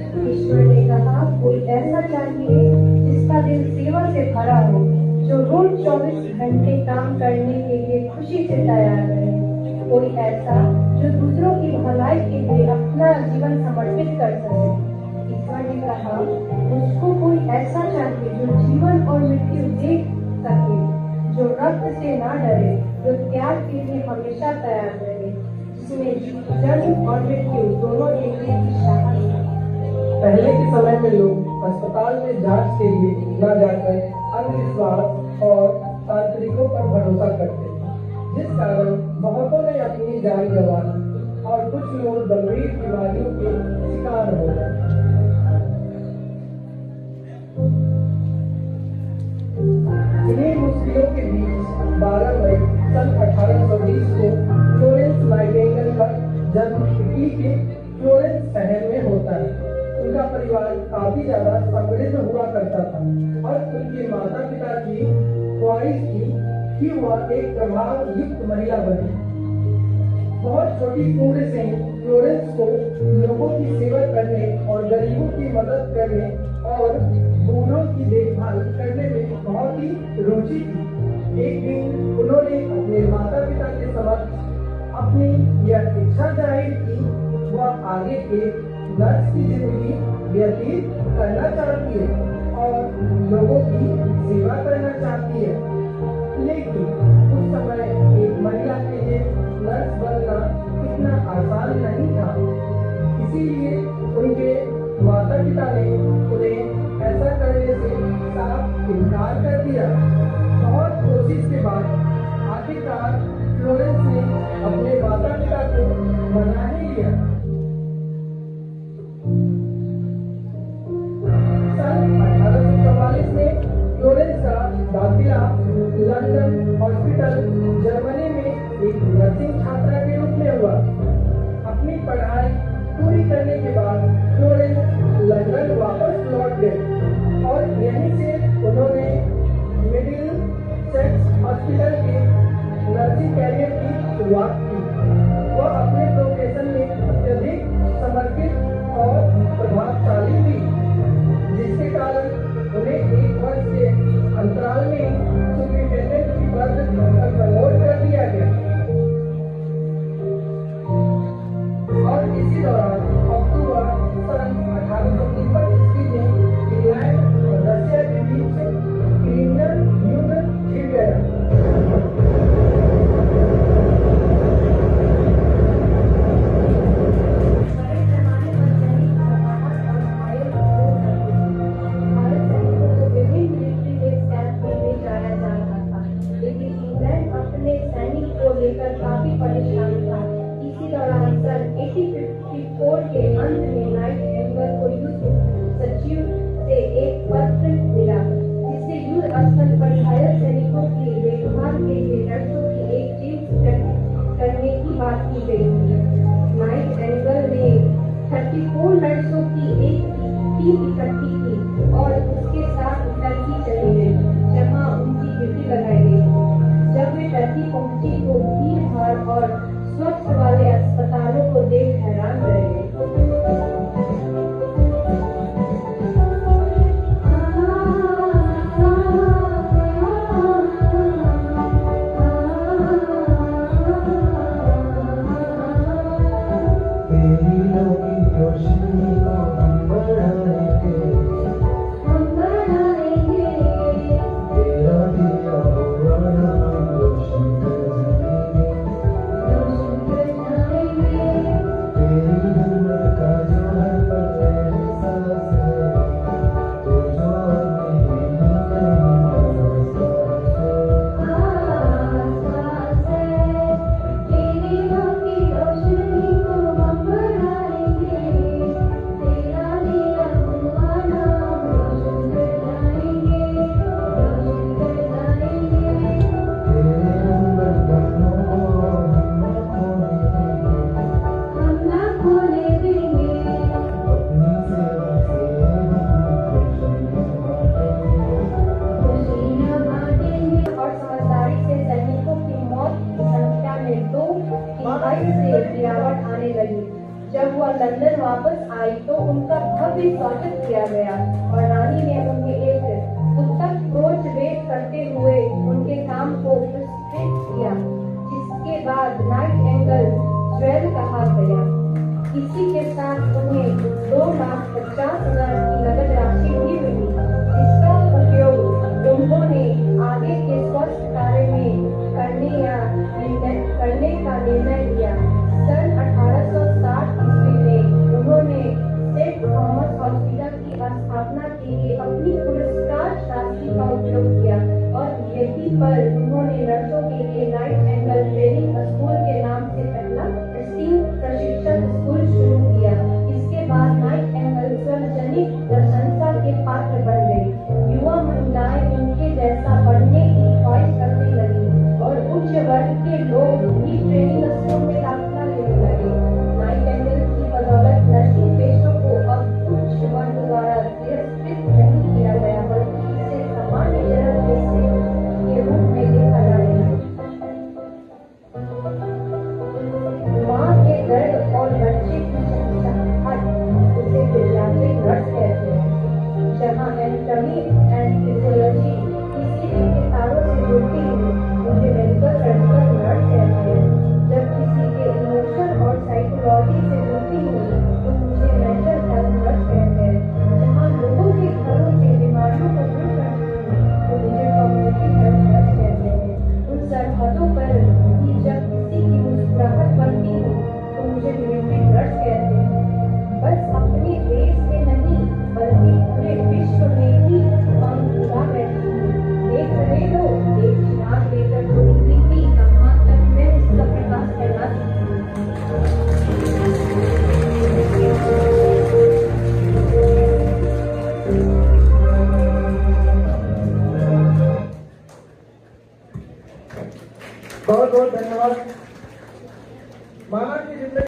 ईश्वर ने कहा, कोई ऐसा चाहिए जिसका दिल सेवा से भरा हो, जो रोज 24 घंटे काम करने के लिए खुशी से तैयार रहे। कोई ऐसा जो दूसरों की भलाई के लिए अपना जीवन समर्पित कर सके। ईश्वर ने कहा, मुझको कोई ऐसा चाहिए जो जीवन और मृत्यु देख सके, जो रक्त से ना डरे, जो त्याग के लिए हमेशा तैयार रहे, जिसमें जन्म और मृत्यु दोनों देखने की साहस है। पहले के समय में लोग अस्पताल में जांच के लिए न जाकर अंधविश्वास और तांत्रिकों पर भरोसा करते थे, जिस कारण बहुतों ने अपनी जान गंवा दी और कुछ लोग गंभीर बीमारियों के शिकार हो गए। इन्हीं मुश्किलों के बीच 12 मई सन 1820 को फ्लोरेंस नाइटिंगेल का जन्म इटली के फ्लोरेंस शहर में होता है। उनका परिवार काफी ज्यादा समृद्ध हुआ करता था और उनके माता पिता की ख्वाहिश थी कि वह एक प्रभाव युक्त महिला बने। बहुत छोटी उम्र से फ्लोरेंस को लोगों की सेवा करने और गरीबों की मदद करने और बूढ़ों की देखभाल करने में बहुत ही रुचि थी। एक दिन उन्होंने अपने माता पिता के समक्ष अपनी यह इच्छा जाहिर की, वह आगे के नर्स की जिंदगी व्यतीत करना चाहती है और लोगों की सेवा करना चाहती है। लेकिन उस समय एक महिला के लिए नर्स बनना इतना आसान नहीं था, इसीलिए उनके माता पिता ने उन्हें ऐसा करने से साफ इनकार कर दिया। बहुत कोशिश के बाद आखिरकार फ्लोरेंस ने अपने माता पिता को मना ही लिया। सन 1844 में फ्लोरेंस का दाखिला लंदन हॉस्पिटल जर्मनी में एक नर्सिंग छात्रा के रूप में हुआ। अपनी पढ़ाई पूरी करने के बाद फ्लोरेंस लंदन वापस लौट गए और यहीं से उन्होंने मिडिल सेक्स हॉस्पिटल के नर्सिंग कैरियर की शुरुआत की। वह अपने प्रोफेशन में अत्यधिक समर्पित और प्रभावशाली थी, जिसके कारण उन्हें 1 वर्ष के अंतराल में सुपरिटेंडेंट की पद पर प्रमोट कर दिया गया। और इसी दौरान अक्टूबर सन 1853 ईस्वी में इंग्लैंड और रशिया के बीच क्रिमिनल युद्ध छिड़ गया। लेकर काफी परेशान था। इसी दौरान सन 1854 के अंत में नाइटिंगेल को युद्ध सचिव से एक पत्र मिला, जिससे युद्ध स्थल पर घायल सैनिकों की देखभाल के लिए नर्सों की एक टीम करने की बात की गई थी। नाइटिंगेल ने 34 नर्सों की एक टीम इकट्ठी की और उसके साथ टर्की चले गए, जहां उनकी ड्यूटी लगाई गई। जब वे टर्की पहुंची तो भीड़ भाड़ और स्वच्छ वाले अस्पतालों को देख हैरान रह गए। जब वह लंदन वापस आई तो उनका भव्य भव्य स्वागत किया गया और रानी ने उन्हें एक उत्तम अप्रोच वेट करते हुए उनके काम को पुरस्कृत किया, जिसके बाद नाइटिंगेल ज्वेल कहा गया। इसी के साथ उन्हें 2,50,000 की नकद राशि भी मिली, जिसका उपयोग उन्होंने आगे के स्वास्थ्य कार्य में करने का निर्णय लिया। सन 1860 ईस्वी में उन्होंने सेंट थॉमस हॉस्पिटल की स्थापना के लिए अपनी पुरस्कार राशि का उपयोग किया और यहीं पर उन्होंने नर्सों के लिए नाइटिंगेल ट्रेनिंग स्कूल के नाम से पहला प्रशिक्षण स्कूल शुरू किया। इसके बाद नाइटिंगेल सार्वजनिक प्रशंसा के पात्र बन गई। युवा महिलाएं उनके जैसा पढ़ने की ख्वाहिश करने लगी और उच्च वर्ग के लोग भी ट्रेनिंग स्कूल में दाखिला लेने लगे। नाइटिंगेल की बदौलत नर्सिंग पेशों को अब उच्च वर्ग द्वारा तिरस्कृत नहीं किया गया, बल्कि इसे सामान्य जनता के रूप में देखा जा रहा है। माँ के दर्द और बच्चे की चिकित्सा उसे पीडियाट्रिक नर्स कहते हैं, जहाँ एनाटॉमी एंड फिजियोलॉजी किसी के तारों से जुड़ती है उसे मेडिकल सर्जिकल नर्स कहते हैं। जब किसी के इमोशन और साइकोलॉजी से जुड़ती है तो उसे मेंटल हेल्थ नर्स कहते हैं। जहाँ लोगों के घरों से बीमारियों को दूर करती है तो उसे कम्युनिटी हेल्थ नर्स कहते हैं। उन सरहदों पर भी जब किसी की मुस्कुराहट बनती है तो मुझे मिलिट्री नर्स कहते हैं। बस अपने देश में नहीं बल्कि पूरे विश्व में ही हम उड़ा बैठी हूँ। देख रहे हो, एक चिराग लेकर तो निकली थी, कहाँ तक मैं उसका प्रकाश फैला चुकी हूँ। बहुत बहुत धन्यवाद। माला की जिंदगी